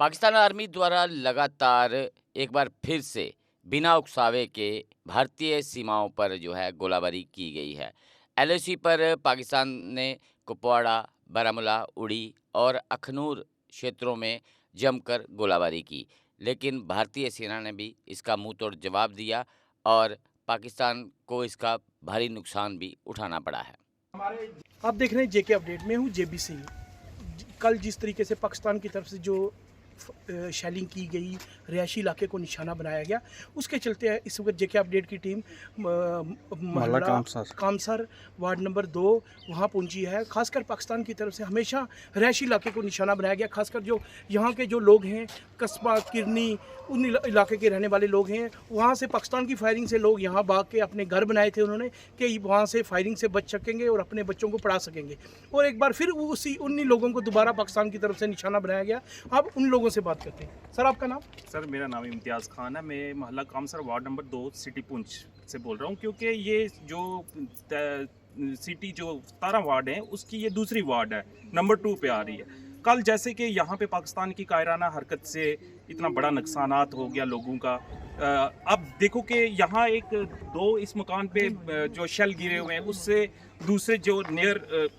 Pakistan army द्वारा लगातार एक बार फिर से बिना उकसावे के भारतीय सीमाओं पर जो है गोलाबारी की गई है। एलओसी पर पाकिस्तान ने कुपवाड़ा, बारामूला, उड़ी और अखनूर क्षेत्रों में जमकर गोलाबारी की, लेकिन भारतीय सेना ने भी इसका मुंह तोड़ जवाब दिया और पाकिस्तान को इसका भारी नुकसान भी उठाना पड़ा है। आप देख रहे हैं जेके अपडेट में हूँ जेबी सिंह। कल जिस तरीके से पाकिस्तान की तरफ से जो शेलिंग की गई, रिहायशी इलाके को निशाना बनाया गया, उसके चलते इस वक्त जेके अपडेट की टीम मोहल्ला कामसर वार्ड नंबर 2 वहाँ पहुँची है। खासकर पाकिस्तान की तरफ से हमेशा रिहायशी इलाके को निशाना बनाया गया। खासकर जो यहाँ के जो लोग हैं, कस्बा किरनी, उन इलाके के रहने वाले लोग हैं, वहाँ से पाकिस्तान की फायरिंग से लोग यहाँ भाग के अपने घर बनाए थे उन्होंने कि वहाँ से फायरिंग से बच सकेंगे और अपने बच्चों को पढ़ा सकेंगे। और एक बार फिर उन्हीं लोगों को दोबारा पाकिस्तान की तरफ से निशाना बनाया गया। अब उन लोगों से बात करते हैं। सर, आपका नाम? सर, मेरा नाम इम्तियाज़ खान है। मैं मोहल्ला कामसर वार्ड नंबर 2 सिटी पुंछ से बोल रहा हूँ, क्योंकि ये जो सिटी जो 17 वार्ड है उसकी ये दूसरी वार्ड है, नंबर 2 पे आ रही है। कल जैसे कि यहाँ पे पाकिस्तान की कायराना हरकत से इतना बड़ा नुकसानात हो गया लोगों का। अब देखो कि यहाँ दो इस मकान पे जो शेल गिरे हुए हैं, उससे दूसरे जो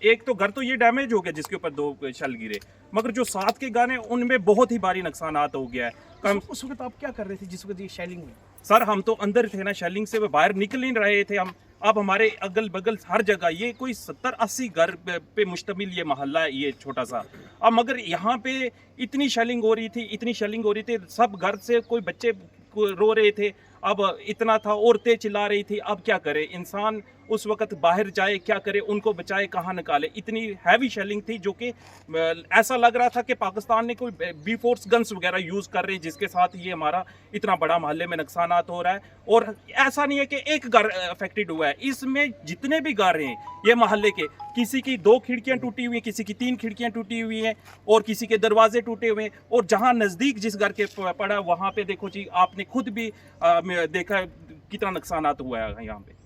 एक तो घर तो ये डैमेज हो गया जिसके ऊपर 2 शेल गिरे, मगर जो साथ के घर हैं उनमें बहुत ही भारी नुकसानात हो गया है। उस वक्त आप क्या कर रहे थे जिस वक्त ये शेलिंग हुई? सर, हम तो अंदर थे ना, शेलिंग से बाहर निकल नहीं रहे थे हम। अब हमारे अगल बगल हर जगह ये कोई 70-80 घर पे मुश्तमिल ये मोहल्ला है, ये छोटा सा। अब मगर यहाँ पे इतनी शेलिंग हो रही थी, सब घर से कोई बच्चे रो रहे थे। अब इतना था, औरतें चिल्ला रही थी। अब क्या करे इंसान, उस वक्त बाहर जाए, क्या करे, उनको बचाए, कहाँ निकाले। इतनी हैवी शेलिंग थी जो कि ऐसा लग रहा था कि पाकिस्तान ने कोई B-4 गन्स वगैरह यूज़ कर रहे हैं, जिसके साथ ये हमारा इतना बड़ा मोहल्ले में नुकसानात हो रहा है। और ऐसा नहीं है कि एक घर अफेक्टेड हुआ है, इसमें जितने भी घर हैं ये मोहल्ले के, किसी की 2 खिड़कियाँ टूटी हुई हैं, किसी की 3 खिड़कियाँ टूटी हुई हैं और किसी के दरवाजे टूटे हुए हैं। और जहाँ नज़दीक जिस घर के पड़ा वहाँ पे देखो जी, आपने खुद भी देखा कितना नुकसानात हुआ है यहाँ पे।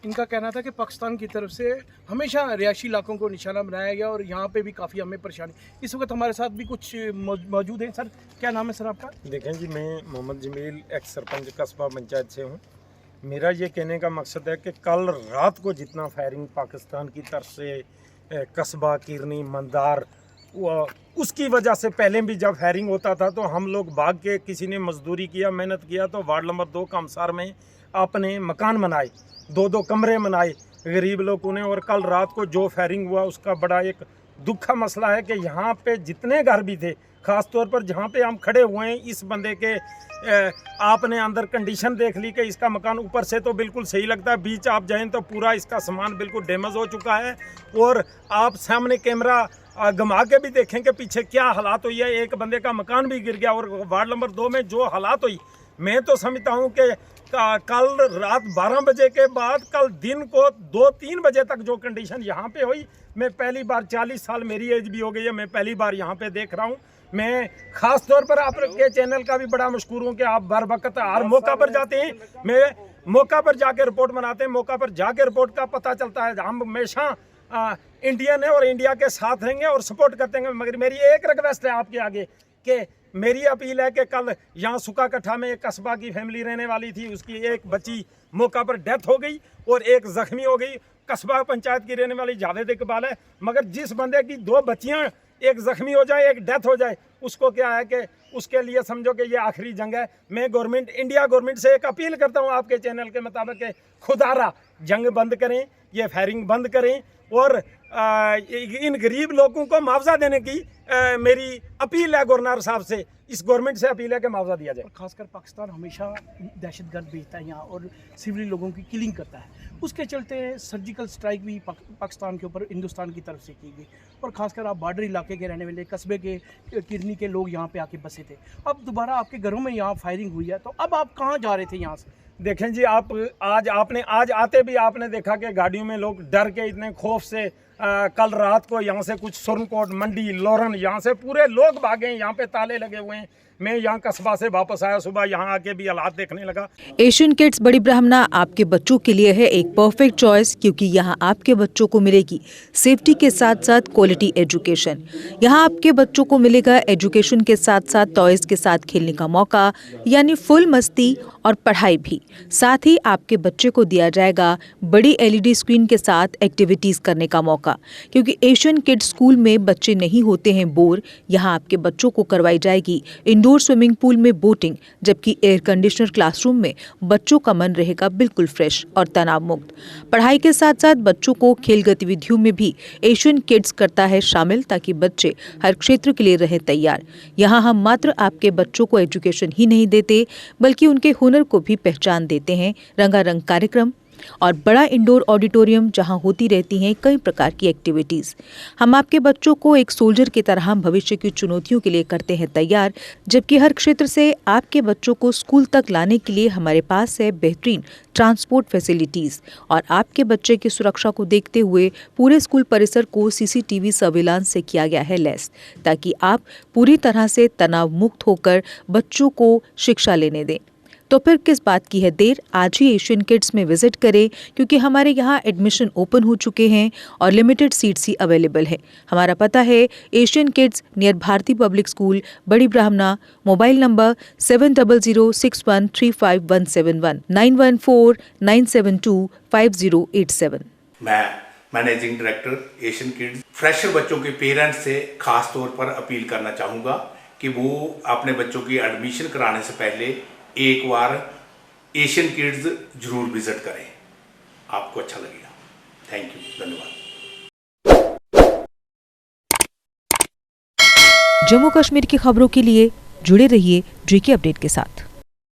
इनका कहना था कि पाकिस्तान की तरफ से हमेशा रिहायशी इलाकों को निशाना बनाया गया और यहाँ पे भी काफ़ी हमें परेशानी। इस वक्त हमारे साथ भी कुछ मौजूद हैं। सर, क्या नाम है सर आपका? देखें जी, मैं मोहम्मद जमील, एक्स सरपंच कस्बा पंचायत से हूँ। मेरा ये कहने का मकसद है कि कल रात को जितना फायरिंग पाकिस्तान की तरफ से कस्बा किरनी मंदार, उसकी वजह से पहले भी जब फायरिंग होता था तो हम लोग भाग के, किसी ने मजदूरी किया, मेहनत किया, तो वार्ड नंबर 2 कामसार में अपने मकान बनाए, 2-2 कमरे बनाए गरीब लोगों ने। और कल रात को जो फायरिंग हुआ उसका बड़ा एक दुख का मसला है कि यहाँ पे जितने घर भी थे, ख़ास तौर पर जहाँ पे हम खड़े हुए हैं, इस बंदे के आपने अंदर कंडीशन देख ली कि इसका मकान ऊपर से तो बिल्कुल सही लगता है, बीच आप जाएं तो पूरा इसका सामान बिल्कुल डैमेज हो चुका है। और आप सामने कैमरा घुमा के भी देखें कि पीछे क्या हालात हुई है। एक बंदे का मकान भी गिर गया। और वार्ड नंबर 2 में जो हालात हुई, मैं तो समझता हूँ कि कल रात 12 बजे के बाद कल दिन को 2-3 बजे तक जो कंडीशन यहाँ पे हुई, मैं पहली बार, 40 साल मेरी एज भी हो गई है, मैं पहली बार यहाँ पे देख रहा हूँ। मैं ख़ास तौर पर आपके चैनल का भी बड़ा मशकूर हूँ कि आप बर वक्त हर मौका पर जाते हैं, मैं मौका पर जाके रिपोर्ट बनाते हैं, मौका पर जाके रिपोर्ट का पता चलता है। हम हमेशा इंडियन है और इंडिया के साथ रहेंगे और सपोर्ट करते हैं। मगर मेरी एक रिक्वेस्ट है आपके आगे कि मेरी अपील है कि कल यहाँ सुका कट्ठा में एक कस्बा की फैमिली रहने वाली थी, उसकी एक बच्ची मौका पर डेथ हो गई और एक ज़ख्मी हो गई। कस्बा पंचायत की रहने वाली जावेद इकबाल है, मगर जिस बंदे की 2 बच्चियाँ, एक ज़ख्मी हो जाए, एक डेथ हो जाए, उसको क्या है कि उसके लिए समझो कि ये आखिरी जंग है। मैं इंडिया गवर्नमेंट से एक अपील करता हूँ आपके चैनल के मुताबिक कि खुदारा जंग बंद करें, ये फायरिंग बंद करें और इन गरीब लोगों को मुआवजा देने की मेरी अपील है गवर्नर साहब से, इस गवर्नमेंट से अपील है कि मुआवजा दिया जाए। खासकर पाकिस्तान हमेशा दहशतगर्द भेजता है यहाँ और सिविल लोगों की किलिंग करता है, उसके चलते सर्जिकल स्ट्राइक भी पाकिस्तान के ऊपर हिंदुस्तान की तरफ से की गई। और खासकर आप बॉर्डर इलाके के रहने वाले, कस्बे के किरनी के लोग यहाँ पे आके बसे थे। अब दोबारा आपके घरों में यहाँ फायरिंग हुई है, तो अब आप कहाँ जा रहे थे यहाँ से? देखें जी, आप आज आते भी आपने देखा कि गाड़ियों में लोग डर के, इतने खौफ से कल रात को यहाँ से कुछ सुरनकोट, मंडी, लोरन, यहाँ से पूरे लोग भागे हैं, यहाँ पे ताले लगे हुए हैं। मैं यहाँ कस्बा से वापस आया, सुबह यहाँ आके भी हालात देखने लगा। एशियन किड्स बड़ी ब्राह्मणा आपके बच्चों के लिए है एक परफेक्ट चॉइस, क्योंकि यहाँ आपके बच्चों को मिलेगी सेफ्टी के साथ साथ क्वालिटी एजुकेशन। यहाँ आपके बच्चों को मिलेगा एजुकेशन के साथ साथ टॉयज के साथ खेलने का मौका, यानी फुल मस्ती और पढ़ाई भी। साथ ही आपके बच्चे को दिया जाएगा बड़ी LED स्क्रीन के साथ एक्टिविटीज करने का मौका, क्योंकि एशियन किड्स स्कूल में बच्चे नहीं होते हैं बोर। यहाँ आपके बच्चों को करवाई जाएगी इंडोर स्विमिंग पूल में बोटिंग, जबकि एयर कंडीशनर क्लासरूम में बच्चों का मन रहेगा बिल्कुल फ्रेश और तनाव मुक्त। पढ़ाई के साथ साथ बच्चों को खेल गतिविधियों में भी एशियन किड्स करता है शामिल, ताकि बच्चे हर क्षेत्र के लिए रहे तैयार। यहाँ हम मात्र आपके बच्चों को एजुकेशन ही नहीं देते, बल्कि उनके हुनर को भी पहचान देते हैं। रंगारंग कार्यक्रम और बड़ा इंडोर ऑडिटोरियम जहां होती रहती हैं कई प्रकार की एक्टिविटीज। हम आपके बच्चों को एक सोल्जर की तरह भविष्य की चुनौतियों के लिए करते हैं तैयार, जबकि हर क्षेत्र से आपके बच्चों को स्कूल तक लाने के लिए हमारे पास है बेहतरीन ट्रांसपोर्ट फैसिलिटीज। और आपके बच्चे की सुरक्षा को देखते हुए पूरे स्कूल परिसर को CCTV सर्विलांस से किया गया है लैस, ताकि आप पूरी तरह से तनाव मुक्त होकर बच्चों को शिक्षा लेने दें। तो फिर किस बात की है देर, आज ही एशियन किड्स में विजिट करें, क्योंकि हमारे यहाँ एडमिशन ओपन हो चुके हैं और लिमिटेड सीट्स ही अवेलेबल है। हमारा पता है Asian kids near Bharati public school, Bari Brahmana. Mobile number 7006135171 9149725087। मैं मैनेजिंग डायरेक्टर एशियन किड्स फ्रेशर बच्चों के पेरेंट्स से खास तौर पर अपील करना चाहूँगा कि वो अपने बच्चों की एडमिशन कराने से पहले एक बार एशियन किड्स जरूर विजिट करें, आपको अच्छा लगेगा। थैंक यू, धन्यवाद। जम्मू कश्मीर की खबरों के लिए जुड़े रहिए JK अपडेट के साथ।